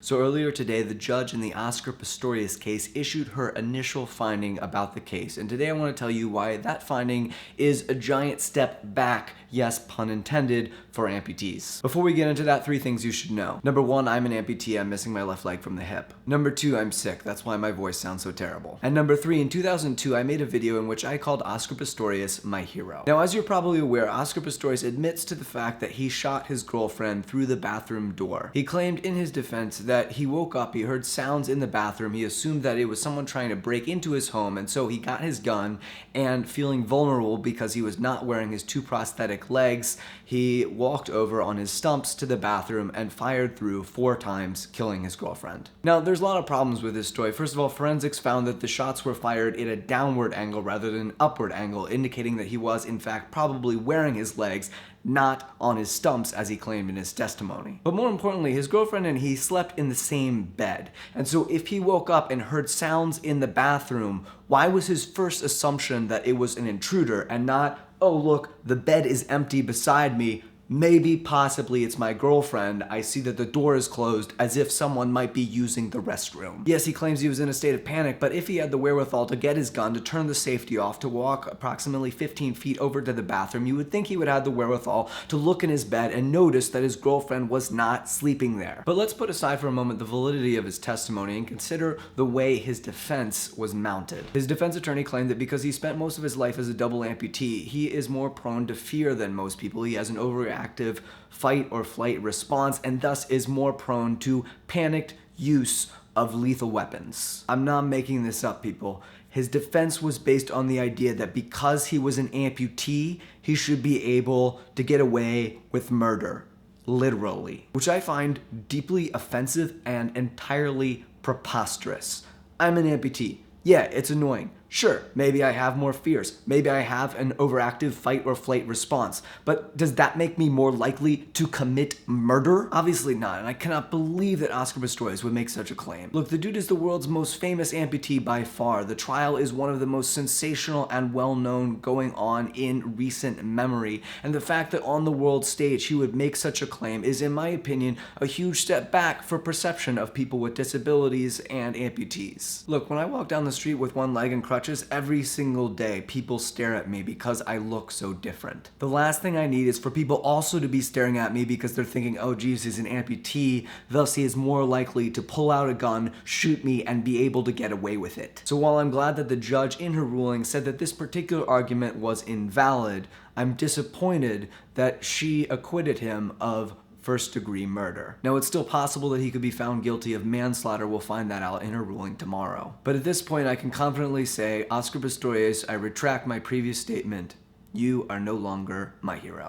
So earlier today, the judge in the Oscar Pistorius case issued her initial finding about the case, and today I want to tell you why that finding is a giant step back, yes, pun intended, for amputees. Before we get into that, 3 things you should know. Number 1, I'm an amputee. I'm missing my left leg from the hip. Number 2, I'm sick. That's why my voice sounds so terrible. And number 3, in 2002, I made a video in which I called Oscar Pistorius my hero. Now, as you're probably aware, Oscar Pistorius admits to the fact that he shot his girlfriend through the bathroom door. He claimed in his defense that he woke up, he heard sounds in the bathroom, he assumed that it was someone trying to break into his home, and so he got his gun, and feeling vulnerable because he was not wearing his 2 prosthetic legs, he walked over on his stumps to the bathroom and fired through 4 times, killing his girlfriend. Now, there's a lot of problems with this story. First of all, forensics found that the shots were fired at a downward angle rather than an upward angle, indicating that he was, in fact, probably wearing his legs, not on his stumps as he claimed in his testimony. But more importantly, his girlfriend and he slept in the same bed. And so if he woke up and heard sounds in the bathroom, why was his first assumption that it was an intruder and not, oh look, the bed is empty beside me, maybe possibly it's my girlfriend, I see that the door is closed, as if someone might be using the restroom. Yes, he claims he was in a state of panic, but if he had the wherewithal to get his gun, to turn the safety off, to walk approximately 15 feet over to the bathroom, you would think he would have the wherewithal to look in his bed and notice that his girlfriend was not sleeping there. But let's put aside for a moment the validity of his testimony and consider the way his defense was mounted. His defense attorney claimed that because he spent most of his life as a double amputee, he is more prone to fear than most people. He has an overreactive fight or flight response and thus is more prone to panicked use of lethal weapons. I'm not making this up, people. His defense was based on the idea that because he was an amputee, he should be able to get away with murder, literally, which I find deeply offensive and entirely preposterous. I'm an amputee. Yeah, it's annoying. Sure, maybe I have more fears. Maybe I have an overactive fight or flight response. But does that make me more likely to commit murder? Obviously not, and I cannot believe that Oscar Pistorius would make such a claim. Look, the dude is the world's most famous amputee by far. The trial is one of the most sensational and well-known going on in recent memory. And the fact that on the world stage he would make such a claim is, in my opinion, a huge step back for perception of people with disabilities and amputees. Look, when I walk down the street with one leg and crutches, every single day people stare at me because I look so different. The last thing I need is for people also to be staring at me because they're thinking, oh geez, he's an amputee, thus he is more likely to pull out a gun, shoot me, and be able to get away with it. So while I'm glad that the judge in her ruling said that this particular argument was invalid, I'm disappointed that she acquitted him of first-degree murder. Now, it's still possible that he could be found guilty of manslaughter. We'll find that out in her ruling tomorrow. But at this point, I can confidently say, Oscar Pistorius, I retract my previous statement. You are no longer my hero.